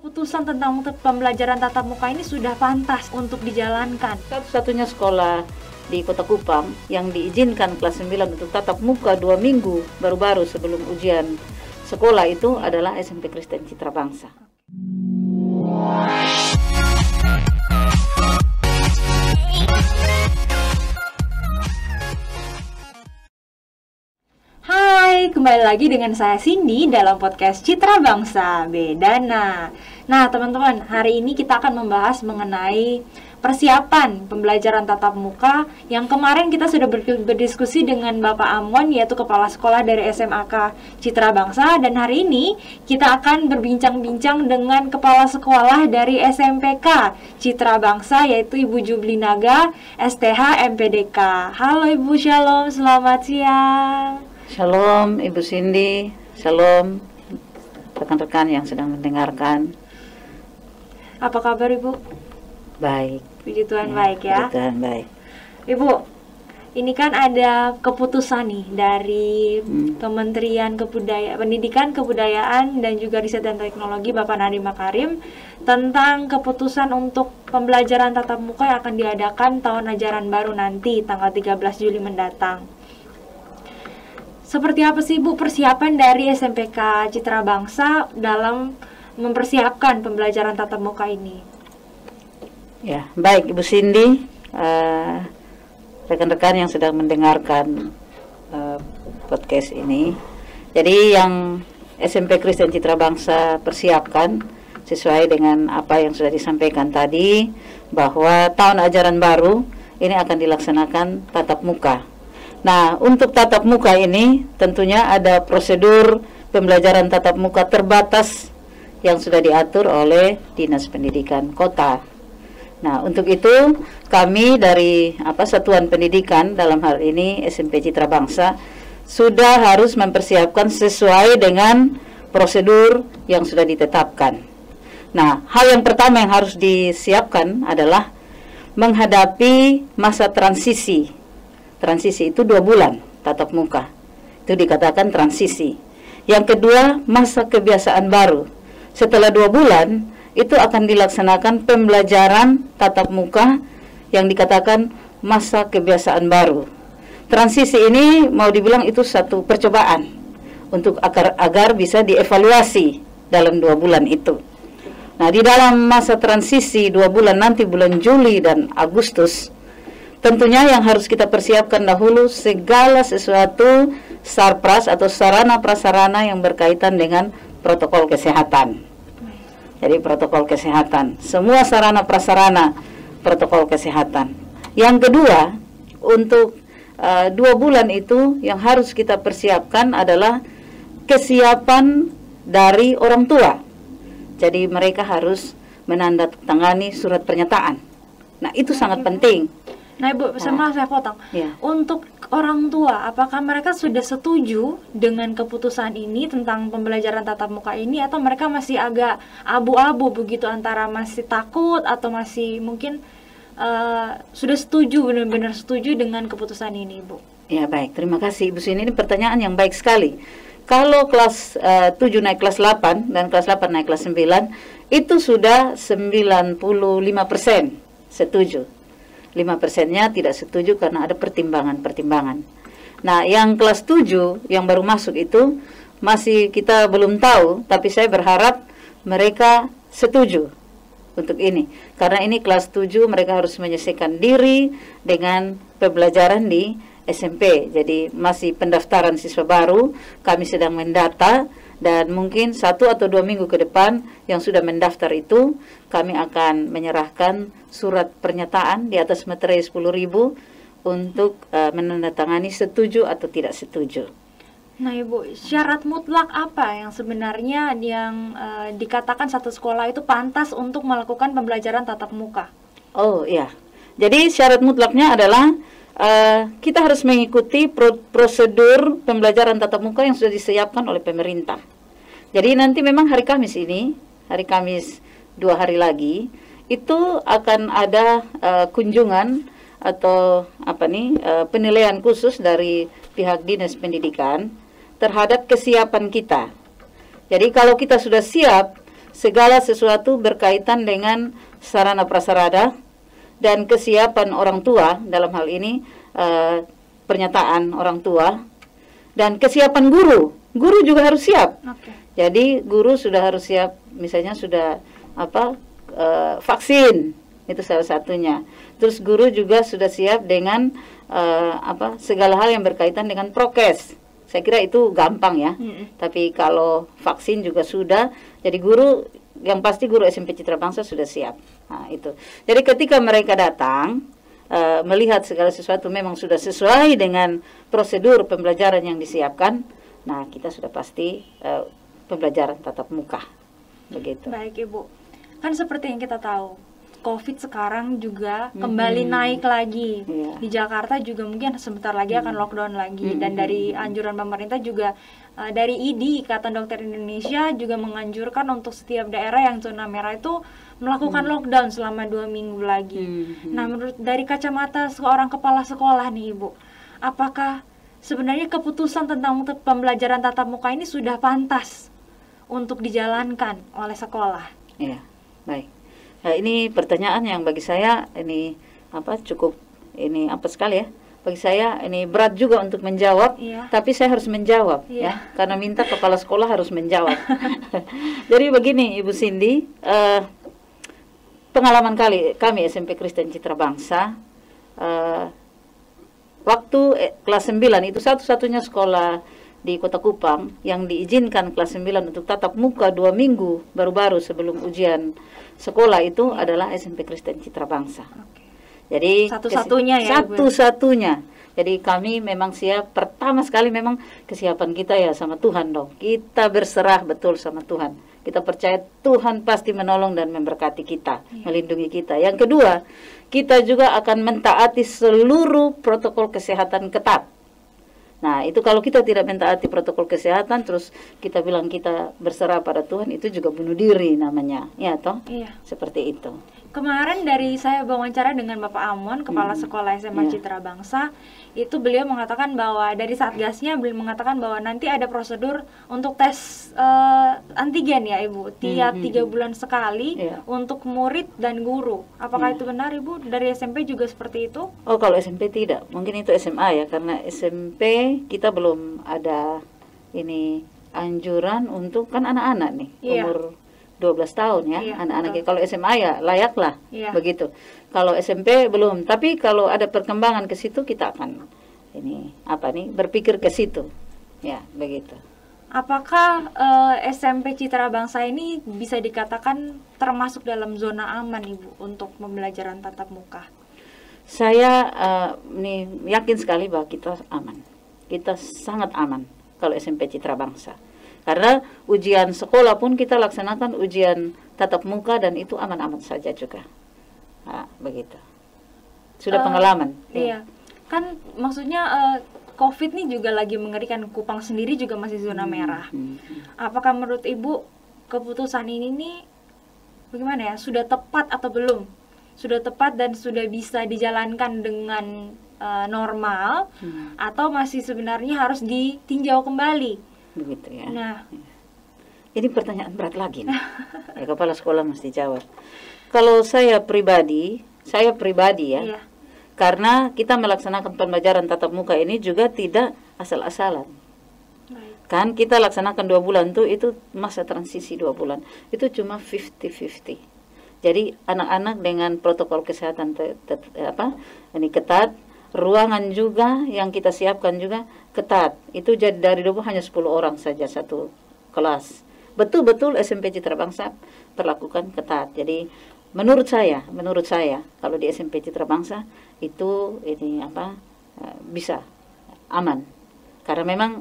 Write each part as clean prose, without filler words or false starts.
keputusan tentang pembelajaran tatap muka ini sudah pantas untuk dijalankan? Satu-satunya sekolah di Kota Kupang yang diizinkan kelas 9 untuk tatap muka 2 minggu baru-baru sebelum ujian sekolah itu adalah SMP Kristen Citra Bangsa. Hai, kembali lagi dengan saya Cindy dalam podcast Citra Bangsa Bedana. Nah teman-teman, hari ini kita akan membahas mengenai persiapan pembelajaran tatap muka yang kemarin kita sudah berdiskusi dengan Bapak Amon, yaitu Kepala Sekolah dari SMAK Citra Bangsa. Dan hari ini kita akan berbincang-bincang dengan Kepala Sekolah dari SMPK Citra Bangsa, yaitu Ibu Jublinaga, STH MPDK. Halo Ibu, Shalom, selamat siang. Shalom Ibu Cindy, Shalom rekan-rekan yang sedang mendengarkan. Apa kabar Ibu? Baik. Puji Tuhan ya, baik ya. Puji Tuhan baik. Ibu, ini kan ada keputusan nih dari Kementerian Pendidikan, Kebudayaan dan juga Riset dan Teknologi Bapak Nadiem Makarim tentang keputusan untuk pembelajaran tatap muka yang akan diadakan tahun ajaran baru nanti tanggal 13 Juli mendatang. Seperti apa sih Bu persiapan dari SMPK Citra Bangsa dalam mempersiapkan pembelajaran tatap muka ini? Ya, baik Ibu Cindy, rekan-rekan yang sedang mendengarkan podcast ini. Jadi yang SMP Kristen Citra Bangsa persiapkan sesuai dengan apa yang sudah disampaikan tadi, bahwa tahun ajaran baru ini akan dilaksanakan tatap muka. Nah, untuk tatap muka ini tentunya ada prosedur pembelajaran tatap muka terbatas yang sudah diatur oleh Dinas Pendidikan Kota. Nah, untuk itu kami dari Satuan Pendidikan, dalam hal ini SMP Citra Bangsa, sudah harus mempersiapkan sesuai dengan prosedur yang sudah ditetapkan. Nah, hal yang pertama yang harus disiapkan adalah menghadapi masa transisi. Transisi itu 2 bulan tatap muka, itu dikatakan transisi. Yang kedua, masa kebiasaan baru. Setelah 2 bulan itu akan dilaksanakan pembelajaran tatap muka yang dikatakan masa kebiasaan baru. Transisi ini mau dibilang itu satu percobaan untuk agar bisa dievaluasi dalam 2 bulan itu. Nah, di dalam masa transisi 2 bulan nanti, bulan Juli dan Agustus, tentunya yang harus kita persiapkan dahulu segala sesuatu sarpras atau sarana prasarana yang berkaitan dengan protokol kesehatan. Jadi protokol kesehatan, semua sarana prasarana protokol kesehatan. Yang kedua, untuk 2 bulan itu yang harus kita persiapkan adalah kesiapan dari orang tua. Jadi mereka harus menandatangani surat pernyataan. Nah, itu sangat penting. Nah Ibu, saya potong. Ya. Untuk orang tua, apakah mereka sudah setuju dengan keputusan ini tentang pembelajaran tatap muka ini, atau mereka masih agak abu-abu begitu, antara masih takut atau masih mungkin sudah setuju, benar-benar setuju dengan keputusan ini, Bu? Ya, baik, terima kasih Ibu Sini. Ini pertanyaan yang baik sekali. Kalau kelas 7 naik kelas 8 dan kelas 8 naik kelas 9, itu sudah 95% setuju. 5%-nya tidak setuju karena ada pertimbangan-pertimbangan. Nah, yang kelas 7 yang baru masuk itu masih kita belum tahu, tapi saya berharap mereka setuju untuk ini. Karena ini kelas 7 mereka harus menyesuaikan diri dengan pembelajaran di SMP. Jadi masih pendaftaran siswa baru, kami sedang mendata, dan mungkin 1 atau 2 minggu ke depan yang sudah mendaftar itu kami akan menyerahkan surat pernyataan di atas materai 10.000 untuk menandatangani setuju atau tidak setuju. Nah Ibu, syarat mutlak apa yang sebenarnya yang dikatakan satu sekolah itu pantas untuk melakukan pembelajaran tatap muka? Oh iya, jadi syarat mutlaknya adalah kita harus mengikuti prosedur pembelajaran tatap muka yang sudah disiapkan oleh pemerintah. Jadi nanti memang hari Kamis ini, hari Kamis 2 hari lagi, itu akan ada kunjungan atau penilaian khusus dari pihak Dinas Pendidikan terhadap kesiapan kita. Jadi kalau kita sudah siap segala sesuatu berkaitan dengan sarana prasarana dan kesiapan orang tua, dalam hal ini pernyataan orang tua, dan kesiapan guru. Guru juga harus siap. Jadi guru sudah harus siap, misalnya sudah vaksin, itu salah satunya. Terus guru juga sudah siap dengan segala hal yang berkaitan dengan prokes. Saya kira itu gampang ya. Tapi kalau vaksin juga sudah, jadi guru yang pasti guru SMP Citra Bangsa sudah siap. Nah, itu. Jadi ketika mereka datang melihat segala sesuatu memang sudah sesuai dengan prosedur pembelajaran yang disiapkan, nah kita sudah pasti pembelajaran tatap muka. Begitu. Baik Ibu. Kan seperti yang kita tahu, COVID sekarang juga kembali naik lagi. Di Jakarta juga mungkin sebentar lagi akan lockdown lagi. Dan dari anjuran pemerintah juga, dari IDI, Ikatan Dokter Indonesia, juga menganjurkan untuk setiap daerah yang zona merah itu melakukan lockdown selama 2 minggu lagi. Nah, menurut dari kacamata seorang kepala sekolah nih Ibu, apakah sebenarnya keputusan tentang pembelajaran tatap muka ini sudah pantas untuk dijalankan oleh sekolah? Iya, baik. Nah, ini pertanyaan yang bagi saya ini cukup sekali ya. Bagi saya ini berat juga untuk menjawab, tapi saya harus menjawab ya, karena minta kepala sekolah harus menjawab. Jadi begini Ibu Cindy, pengalaman kami SMP Kristen Citra Bangsa, waktu kelas 9 itu satu-satunya sekolah di Kota Kupang yang diizinkan kelas 9 untuk tatap muka 2 minggu baru-baru sebelum ujian sekolah itu adalah SMP Kristen Citra Bangsa. Jadi satu-satunya ya. Satu-satunya. Jadi kami memang siap, pertama sekali memang kesiapan kita ya sama Tuhan dong. Kita berserah betul sama Tuhan. Kita percaya Tuhan pasti menolong dan memberkati kita, melindungi kita. Yang kedua, kita juga akan mentaati seluruh protokol kesehatan ketat. Nah, itu kalau kita tidak mentaati protokol kesehatan, terus kita bilang kita berserah pada Tuhan, itu juga bunuh diri namanya. Ya toh? Iya. Seperti itu. Kemarin dari saya wawancara dengan Bapak Amon, Kepala Sekolah SMA Citra Bangsa, itu beliau mengatakan bahwa dari Satgasnya beliau mengatakan bahwa nanti ada prosedur untuk tes antigen ya Ibu, tiap 3 bulan sekali untuk murid dan guru. Apakah itu benar Ibu? Dari SMP juga seperti itu? Oh, kalau SMP tidak, mungkin itu SMA ya, karena SMP kita belum ada ini anjuran untuk kan anak-anak nih, umur 12 tahun ya, anak-anak. Kalau SMA ya layaklah begitu. Kalau SMP belum, tapi kalau ada perkembangan ke situ kita akan berpikir ke situ. Ya, begitu. Apakah SMP Citra Bangsa ini bisa dikatakan termasuk dalam zona aman Ibu untuk pembelajaran tatap muka? Saya yakin sekali bahwa kita aman. Kita sangat aman kalau SMP Citra Bangsa. Karena ujian sekolah pun kita laksanakan ujian tatap muka dan itu aman-aman saja juga. Nah, begitu. Sudah pengalaman. Iya. Kan maksudnya COVID nih juga lagi mengerikan. Kupang sendiri juga masih zona merah. Apakah menurut Ibu keputusan ini nih bagaimana ya? Sudah tepat atau belum? Sudah tepat dan sudah bisa dijalankan dengan normal atau masih sebenarnya harus ditinjau kembali? Begitu ya. Nah, ini pertanyaan berat lagi nih. Ya, kepala sekolah mesti jawab. Kalau saya pribadi ya, karena kita melaksanakan pembelajaran tatap muka ini juga tidak asal-asalan. Kan kita laksanakan 2 bulan tuh, itu masa transisi 2 bulan. Itu cuma 50-50. Jadi anak-anak dengan protokol kesehatan ketat, ruangan juga yang kita siapkan juga ketat. Itu jadi dari 20 hanya 10 orang saja satu kelas. Betul-betul SMP Citra Bangsa perlakukan ketat. Jadi menurut saya kalau di SMP Citra Bangsa itu bisa aman. Karena memang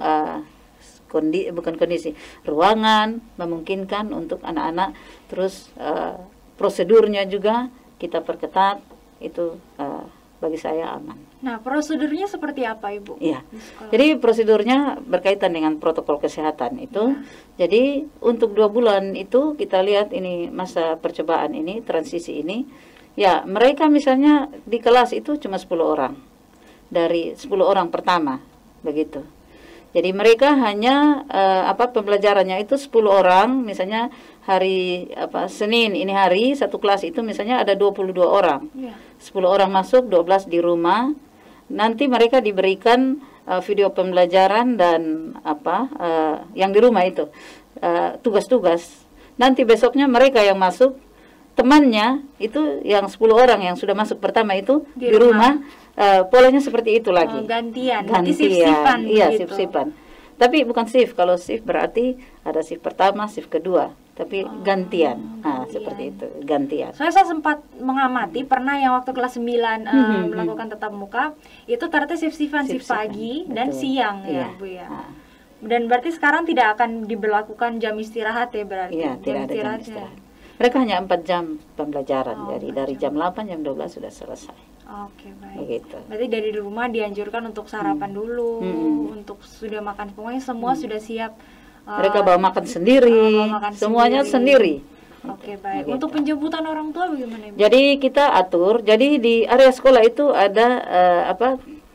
bukan kondisi ruangan memungkinkan untuk anak-anak, terus prosedurnya juga kita perketat, itu bagi saya aman. Nah, prosedurnya seperti apa Ibu? Iya. Jadi prosedurnya berkaitan dengan protokol kesehatan itu. Jadi untuk 2 bulan itu kita lihat ini masa percobaan ini, transisi ini. Ya, mereka misalnya di kelas itu cuma 10 orang. Dari 10 orang pertama, begitu. Jadi mereka hanya pembelajarannya itu 10 orang, misalnya hari Senin ini hari satu kelas itu misalnya ada 22 orang. 10 orang masuk, 12 di rumah. Nanti mereka diberikan video pembelajaran dan yang di rumah itu tugas-tugas. Nanti besoknya mereka yang masuk, temannya itu yang 10 orang yang sudah masuk pertama itu di rumah. Polanya seperti itu lagi. Gantian. Gantian. Iya, shift-shiftan. Tapi bukan shift. Kalau shift berarti ada shift pertama, shift kedua. Tapi gantian. Seperti itu, gantian. Soalnya saya sempat mengamati, pernah yang waktu kelas 9 melakukan tatap muka, itu ternyata shift-shiftan, shift pagi dan siang ya, Bu ya. Dan berarti sekarang tidak akan diberlakukan jam istirahat ya berarti? Iya, tidak ada jam istirahat. Mereka hanya 4 jam pembelajaran. Jadi dari jam 8, jam 12 sudah selesai. Oke, baik. Begitu. Berarti dari rumah dianjurkan untuk sarapan dulu, untuk sudah makan, pokoknya semua sudah siap. Mereka bawa makan sendiri, semuanya sendiri. Oke, baik. Untuk penjemputan orang tua bagaimana, Ibu? Jadi kita atur, jadi di area sekolah itu ada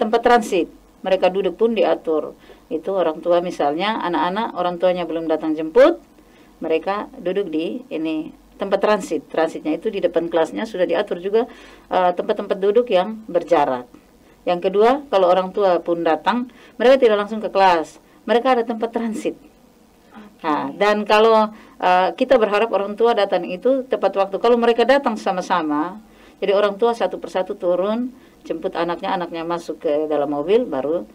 tempat transit. Mereka duduk pun diatur. Itu orang tua misalnya, anak-anak orang tuanya belum datang jemput, mereka duduk di ini tempat transit. Transitnya itu di depan kelasnya sudah diatur juga tempat-tempat duduk yang berjarak. Yang kedua, kalau orang tua pun datang, mereka tidak langsung ke kelas. Mereka ada tempat transit. Nah, dan kalau kita berharap orang tua datang itu tepat waktu. Kalau mereka datang sama-sama, jadi orang tua satu persatu turun, jemput anaknya masuk ke dalam mobil, baru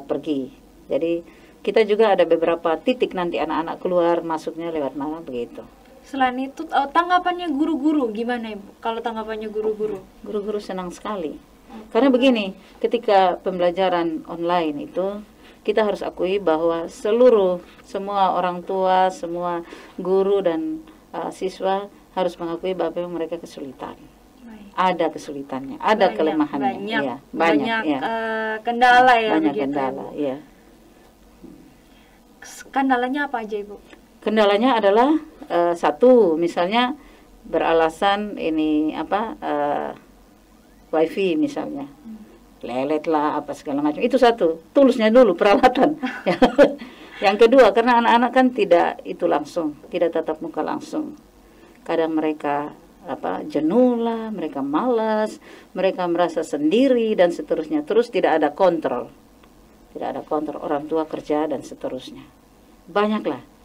pergi. Jadi kita juga ada beberapa titik nanti anak-anak keluar, masuknya lewat mana begitu. Selain itu, tanggapannya guru-guru gimana, Ibu? Kalau tanggapannya guru-guru? Guru-guru senang sekali. Karena begini, ketika pembelajaran online itu, kita harus akui bahwa semua orang tua, semua guru dan siswa harus mengakui bahwa mereka kesulitan. Ada kesulitannya, ada kelemahannya. Banyak kendala ya. Banyak begitu, kendala, ya. Kendalanya apa aja, Ibu? Kendalanya adalah satu, misalnya beralasan ini wifi misalnya, lelet lah apa segala macam. Itu satu, tulusnya dulu peralatan. Yang kedua, karena anak-anak kan tidak itu langsung, tidak tatap muka langsung. Kadang mereka jenuh lah, mereka malas, mereka merasa sendiri dan seterusnya. Terus tidak ada kontrol, orang tua kerja dan seterusnya. Banyaklah.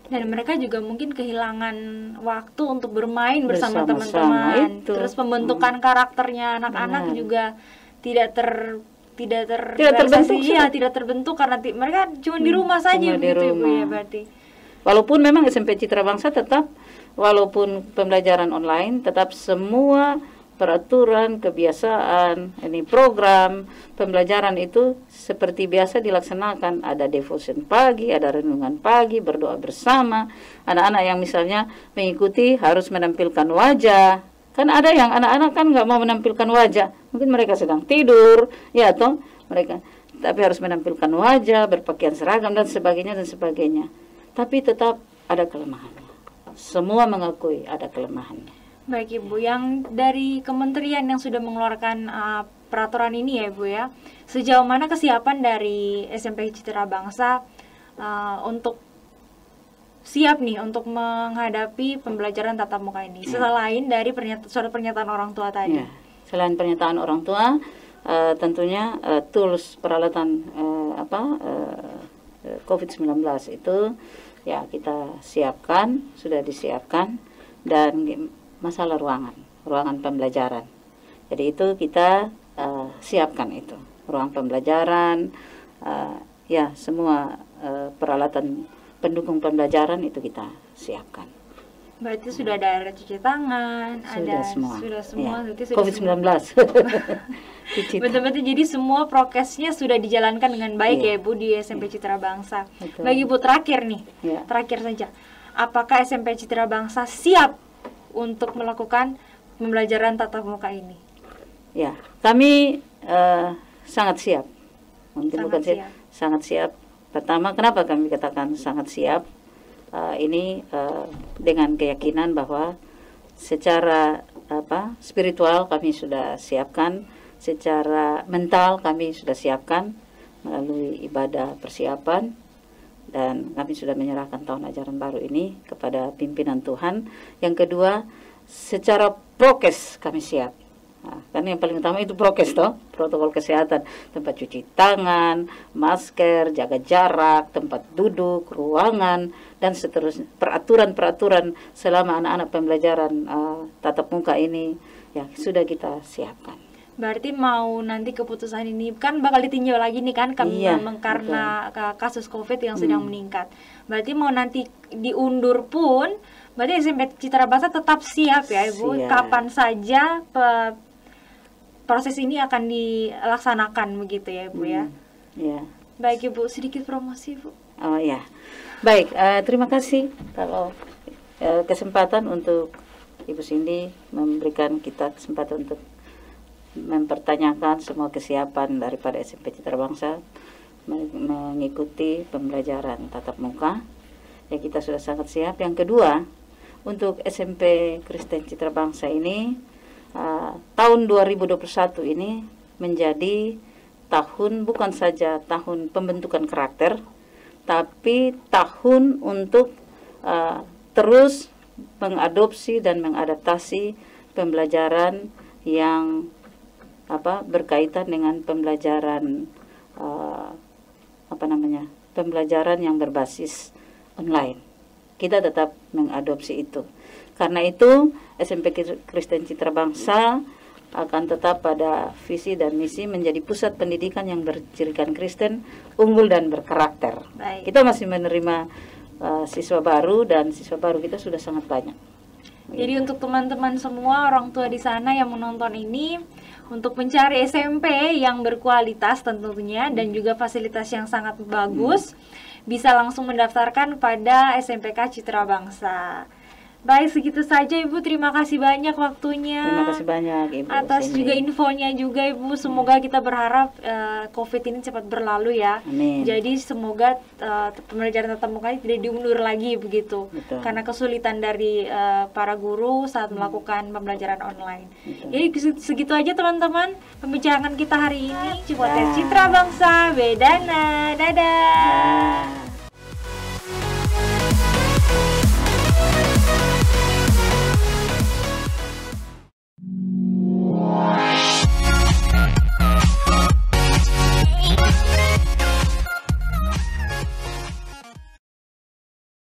Dan mereka juga mungkin kehilangan waktu untuk bermain bersama teman-teman. Terus pembentukan karakternya anak-anak juga tidak terbentuk. Iya, tidak terbentuk karena mereka cuma di rumah saja begitu, Ibu ya berarti. Walaupun memang SMP Citra Bangsa tetap, walaupun pembelajaran online, tetap semua peraturan, kebiasaan, ini program pembelajaran itu seperti biasa dilaksanakan. Ada devotion pagi, ada renungan pagi, berdoa bersama. Anak-anak yang misalnya mengikuti harus menampilkan wajah. Kan ada yang anak-anak kan nggak mau menampilkan wajah. Mungkin mereka sedang tidur, ya atau mereka. Tapi harus menampilkan wajah, berpakaian seragam dan sebagainya dan sebagainya. Tapi tetap ada kelemahannya. Semua mengakui ada kelemahannya. Baik, Ibu, yang dari kementerian yang sudah mengeluarkan peraturan ini ya, Ibu ya, sejauh mana kesiapan dari SMP Citra Bangsa untuk siap nih untuk menghadapi pembelajaran tatap muka ini, selain dari surat pernyataan orang tua tadi? Ya, selain pernyataan orang tua, tentunya tools peralatan COVID-19 itu ya kita siapkan, sudah disiapkan, dan masalah ruangan pembelajaran. Jadi itu kita siapkan itu ruang pembelajaran, ya semua peralatan pendukung pembelajaran itu kita siapkan. Berarti sudah ada cuci tangan, sudah semua. Ya. COVID-19. Betul-betul, jadi semua prokesnya sudah dijalankan dengan baik ya, Bu, di SMP Citra Bangsa. Betul. Bagi Bu terakhir nih, terakhir saja, apakah SMP Citra Bangsa siap untuk melakukan pembelajaran tatap muka ini? Ya, kami sangat siap. Mungkin bukan siap. Sangat siap. Pertama, kenapa kami katakan sangat siap? Ini dengan keyakinan bahwa secara spiritual kami sudah siapkan, secara mental kami sudah siapkan, melalui ibadah persiapan, dan kami sudah menyerahkan tahun ajaran baru ini kepada pimpinan Tuhan. Yang kedua, secara prokes kami siap. Nah, kan yang paling utama itu prokes toh, protokol kesehatan, tempat cuci tangan, masker, jaga jarak, tempat duduk, ruangan, dan seterusnya. Peraturan-peraturan selama anak-anak pembelajaran tatap muka ini ya sudah kita siapkan. Berarti mau nanti keputusan ini kan bakal ditinjau lagi nih kan, karena kasus COVID yang sedang meningkat. Berarti mau nanti diundur pun, berarti SMP Citra Bangsa tetap siap ya Ibu, Siap. kapan saja proses ini akan dilaksanakan begitu ya Ibu ya. Ya. Baik Ibu, sedikit promosi Bu. Oh ya, baik. Terima kasih kalau kesempatan untuk Ibu Cindy memberikan kita kesempatan untuk mempertanyakan semua kesiapan daripada SMP Citra Bangsa mengikuti pembelajaran tatap muka. Ya, kita sudah sangat siap. Yang kedua, untuk SMP Kristen Citra Bangsa ini tahun 2021 ini menjadi tahun bukan saja tahun pembentukan karakter, tapi tahun untuk terus mengadopsi dan mengadaptasi pembelajaran yang berkaitan dengan pembelajaran pembelajaran yang berbasis online. Kita tetap mengadopsi itu. Karena itu SMP Kristen Citra Bangsa akan tetap pada visi dan misi menjadi pusat pendidikan yang bercirikan Kristen, unggul dan berkarakter. Baik. Kita masih menerima siswa baru, dan siswa baru kita sudah sangat banyak. Jadi untuk teman-teman semua orang tua di sana yang menonton ini, untuk mencari SMP yang berkualitas tentunya dan juga fasilitas yang sangat bagus, bisa langsung mendaftarkan pada SMPK Citra Bangsa. Baik, segitu saja Ibu. Terima kasih banyak waktunya. Terima kasih banyak Ibu Atas Cindy. juga infonya juga Ibu. Semoga kita berharap COVID ini cepat berlalu ya. Amin. Jadi semoga pembelajaran tatap muka ini tidak diundur lagi begitu. Betul. Karena kesulitan dari para guru saat melakukan pembelajaran online. Betul. Jadi segitu aja teman-teman pembicaraan kita hari ini. Cipotes Citra Bangsa Bedana. Dadah. Nah.